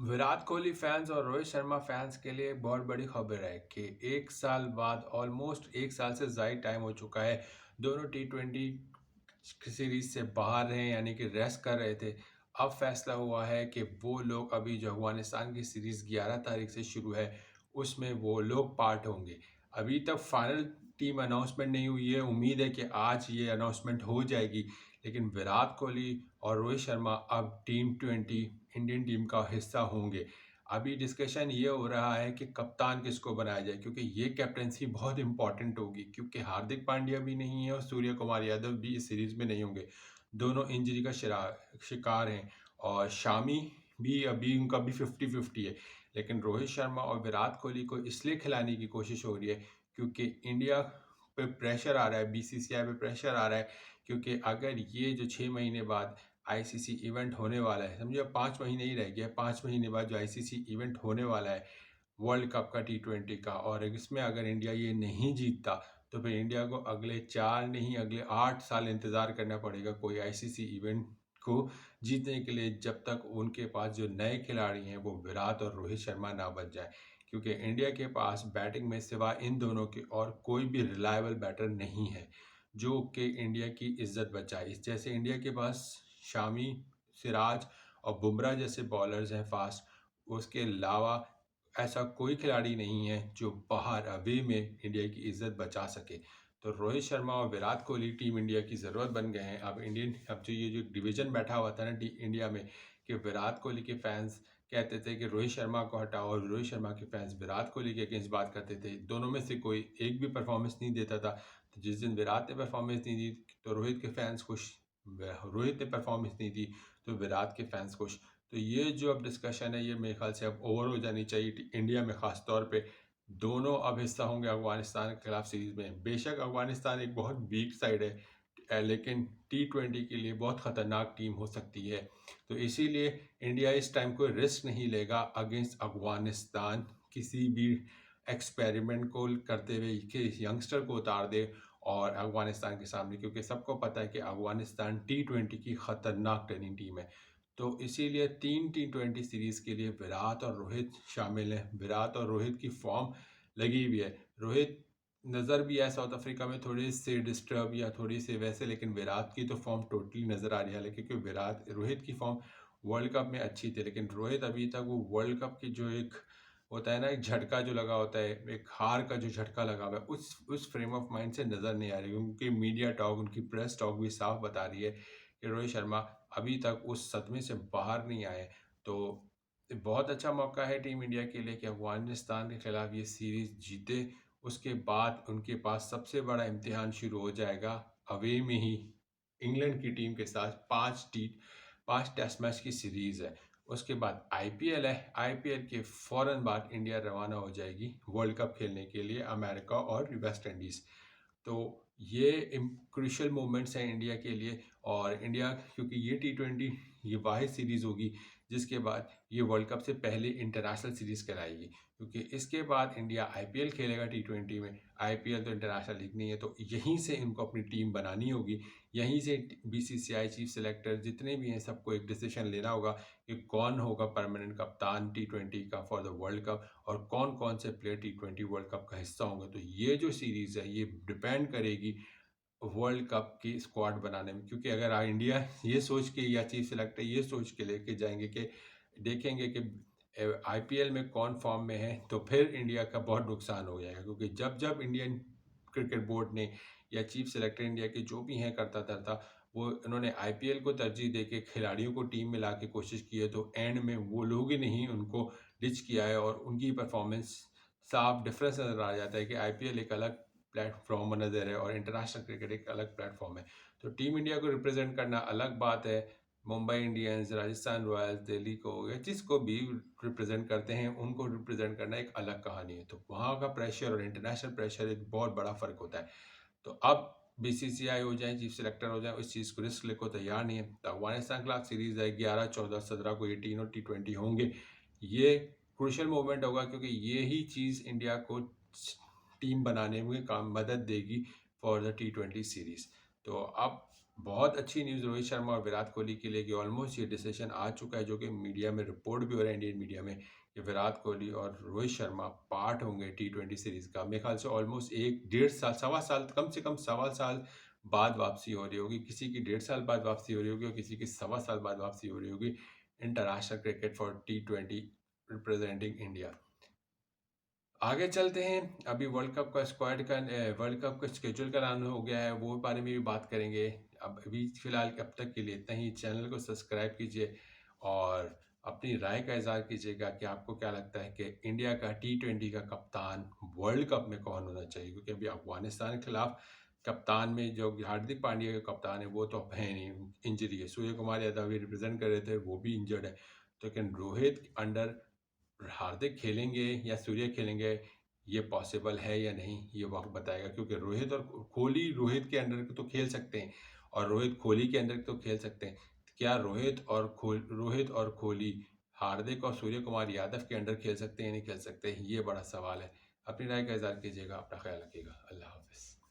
Virat Kohli fans और Rohit Sharma fans के लिए एक बहुत बड़ी खबर है कि 1 साल बाद ऑलमोस्ट 1 साल से ज़्यादा टाइम हो चुका है। दोनों T20 सीरीज से बाहर रहे यानी कि रेस्ट कर रहे थे। अब फैसला हुआ है कि वो लोग अभी जो अफगानिस्तान की सीरीज़ 11 तारीख से शुरू है उसमें वो लोग पार्ट होंगे। अभी तक फाइनल टीम अनाउंसमेंट नहीं हुई है। उम्मीद है कि आज ये अनाउंसमेंट हो जाएगी। लेकिन विराट कोहली और रोहित शर्मा अब T20 इंडियन टीम का हिस्सा होंगे। अभी डिस्कशन ये हो रहा है कि कप्तान किसको बनाया जाए, क्योंकि ये कैप्टनसी बहुत इंपॉर्टेंट होगी, क्योंकि हार्दिक पांड्या भी नहीं है और सूर्य कुमार यादव भी इस सीरीज में नहीं होंगे। दोनों इंजरी का शिकार हैं और शामी भी अभी उनका भी 50-50 है। लेकिन रोहित शर्मा और विराट कोहली को इसलिए खिलाने की कोशिश हो रही है क्योंकि इंडिया पे प्रेशर आ रहा है, बीसीसीआई पे प्रेशर आ रहा है, क्योंकि अगर ये जो 6 महीने बाद आईसीसी इवेंट होने वाला है, समझिए अब 5 महीने ही रह गया है, 5 महीने बाद जो आईसीसी इवेंट होने वाला है वर्ल्ड कप का T20 का, और इसमें अगर इंडिया ये नहीं जीतता तो फिर इंडिया को अगले 4 नहीं अगले 8 साल इंतज़ार करना पड़ेगा कोई आईसीसी इवेंट को जीतने के लिए, जब तक उनके पास जो नए खिलाड़ी हैं वो विराट और रोहित शर्मा ना बच जाए। क्योंकि इंडिया के पास बैटिंग में सिवा इन दोनों के और कोई भी रिलायबल बैटर नहीं है जो कि इंडिया की इज्जत बचाए। जैसे इंडिया के पास शामी, सिराज और बुमराह जैसे बॉलर्स हैं फास्ट, उसके अलावा ऐसा कोई खिलाड़ी नहीं है जो बाहर अवे में इंडिया की इज्जत बचा सके। तो रोहित शर्मा और विराट कोहली टीम इंडिया की ज़रूरत बन गए हैं। अब जो ये जो डिवीज़न बैठा हुआ था ना इंडिया में, कि विराट कोहली के फैंस कहते थे कि रोहित शर्मा को हटाओ और रोहित शर्मा के फैंस विराट कोहली के अगेंस्ट बात करते थे। दोनों में से कोई एक भी परफॉर्मेंस नहीं देता था। तो जिस दिन विराट ने परफॉर्मेंस नहीं दी तो रोहित के फैंस खुश, रोहित ने परफॉर्मेंस नहीं दी तो विराट के फैंस खुश। तो ये जो अब डिस्कशन है ये मेरे ख्याल से अब ओवर हो जानी चाहिए इंडिया में। ख़ास तौर पे दोनों अब हिस्सा होंगे अफगानिस्तान के खिलाफ सीरीज में। बेशक अफगानिस्तान एक बहुत वीक साइड है, लेकिन T20 के लिए बहुत ख़तरनाक टीम हो सकती है। तो इसीलिए इंडिया इस टाइम कोई रिस्क नहीं लेगा अगेंस्ट अफगानिस्तान, किसी भी एक्सपेरिमेंट को करते हुए कि यंगस्टर को उतार दे और अफगानिस्तान के सामने, क्योंकि सबको पता है कि अफगानिस्तान T20 की ख़तरनाक टर्निंग टीम है। तो इसीलिए 3 T20 सीरीज़ के लिए विराट और रोहित शामिल हैं। विराट और रोहित की फॉर्म लगी हुई है। रोहित नज़र भी आया साउथ अफ्रीका में थोड़ी से डिस्टर्ब या थोड़ी से वैसे, लेकिन विराट की तो फॉर्म टोटली नज़र आ रही है। क्योंकि विराट रोहित की फॉर्म वर्ल्ड कप में अच्छी थी, लेकिन रोहित अभी तक वो वर्ल्ड कप की जो एक होता है ना, एक झटका जो लगा होता है, एक हार का जो झटका लगा हुआ है, उस फ्रेम ऑफ माइंड से नज़र नहीं आ रही। उनकी मीडिया टॉक, उनकी प्रेस टॉक भी साफ बता रही है कि रोहित शर्मा अभी तक उस सदमे से बाहर नहीं आए। तो बहुत अच्छा मौका है टीम इंडिया के लिए कि अफगानिस्तान के खिलाफ ये सीरीज़ जीते। उसके बाद उनके पास सबसे बड़ा इम्तिहान शुरू हो जाएगा अवे में ही। इंग्लैंड की टीम के साथ 5 टेस्ट मैच की सीरीज़ है। उसके बाद आईपीएल है। आईपीएल के फ़ौरन बाद इंडिया रवाना हो जाएगी वर्ल्ड कप खेलने के लिए अमेरिका और वेस्ट इंडीज़। तो ये क्रूशियल मोमेंट्स हैं इंडिया के लिए। और इंडिया, क्योंकि ये T20 ये वाहिद सीरीज़ होगी जिसके बाद ये वर्ल्ड कप से पहले इंटरनेशनल सीरीज़ कराएगी, क्योंकि इसके बाद इंडिया आईपीएल खेलेगा T20 में। आईपीएल तो इंटरनेशनल लीग नहीं है, तो यहीं से इनको अपनी टीम बनानी होगी। यहीं से बीसीसीआई चीफ सेलेक्टर जितने भी हैं सबको एक डिसीजन लेना होगा कि कौन होगा परमानेंट कप्तान T20 का फॉर द वर्ल्ड कप और कौन कौन से प्लेयर T20 वर्ल्ड कप का हिस्सा होंगे। तो ये जो सीरीज़ है ये डिपेंड करेगी वर्ल्ड कप की स्क्वाड बनाने में, क्योंकि अगर इंडिया ये सोच के या चीफ सेलेक्टर ये सोच के लेके जाएंगे कि देखेंगे कि आईपीएल में कौन फॉर्म में है, तो फिर इंडिया का बहुत नुकसान हो जाएगा। क्योंकि जब जब इंडियन क्रिकेट बोर्ड ने या चीफ सेलेक्टर इंडिया के जो भी हैं करता था वो उन्होंने आईपीएल को तरजीह दे के खिलाड़ियों को टीम में ला के कोशिश की है, तो एंड में वो लोग ही नहीं उनको डिच किया है और उनकी परफॉर्मेंस साफ डिफरेंस नज़र आ जाता है कि आईपीएल एक अलग प्लेटफॉर्म नज़र है और इंटरनेशनल क्रिकेट एक अलग प्लेटफॉर्म है। तो टीम इंडिया को रिप्रेजेंट करना अलग बात है। मुंबई इंडियंस, राजस्थान रॉयल्स, दिल्ली को या जिसको भी रिप्रेजेंट करते हैं उनको रिप्रेजेंट करना एक अलग कहानी है। तो वहाँ का प्रेशर और इंटरनेशनल प्रेशर एक बहुत बड़ा फ़र्क होता है। तो अब बीसीसीआई हो जाए, चीफ सेलेक्टर हो जाए, उस चीज़ को रिस्क ले को तैयार नहीं है। तो अफगानिस्तान के खिलाफ सीरीज़ है 11, 14, 17 को ये तीनों T20 होंगे। ये क्रूशियल मोमेंट होगा क्योंकि ये ही चीज़ इंडिया को टीम बनाने में काम मदद देगी फॉर द T20 सीरीज़। तो अब बहुत अच्छी न्यूज़ रोहित शर्मा और विराट कोहली के लिए कि ऑलमोस्ट ये डिसीजन आ चुका है, जो कि मीडिया में रिपोर्ट भी हो रहा है, इंडियन मीडिया में, कि विराट कोहली और रोहित शर्मा पार्ट होंगे T20 सीरीज़ का। मेरे ख्याल से ऑलमोस्ट 1 डेढ़ साल, सवा साल, कम से कम सवा साल बाद वापसी हो रही होगी। किसी की डेढ़ साल बाद वापसी हो रही होगी और किसी की सवा साल बाद वापसी हो रही होगी international cricket for T20 representing India. आगे चलते हैं। अभी वर्ल्ड कप का शेड्यूल का ऐलान हो गया है, वो बारे में भी बात करेंगे। अब अभी फ़िलहाल अब तक के लिए इतना ही। चैनल को सब्सक्राइब कीजिए और अपनी राय का इज़हार कीजिएगा कि आपको क्या लगता है कि इंडिया का T20 का कप्तान वर्ल्ड कप में कौन होना चाहिए? क्योंकि अभी अफ़गानिस्तान के खिलाफ कप्तान में जो हार्दिक पांड्या का कप्तान है, वो तो अब है नहीं, इंजरी है। सूर्य कुमार यादव भी रिप्रेज़ेंट कर रहे थे, वो भी इंजर्ड है। तो लेकिन रोहित अंडर हार्दिक खेलेंगे या सूर्य खेलेंगे, ये पॉसिबल है या नहीं, ये वक्त बताएगा। क्योंकि रोहित के अंडर तो खेल सकते हैं और रोहित कोहली के अंडर तो खेल सकते हैं। क्या रोहित और कोहली हार्दिक और सूर्य कुमार यादव के अंडर खेल सकते हैं या नहीं खेल सकते, ये बड़ा सवाल है। अपनी राय का इज़हार कीजिएगा। अपना ख्याल रखिएगा। अल्लाह हाफिज़।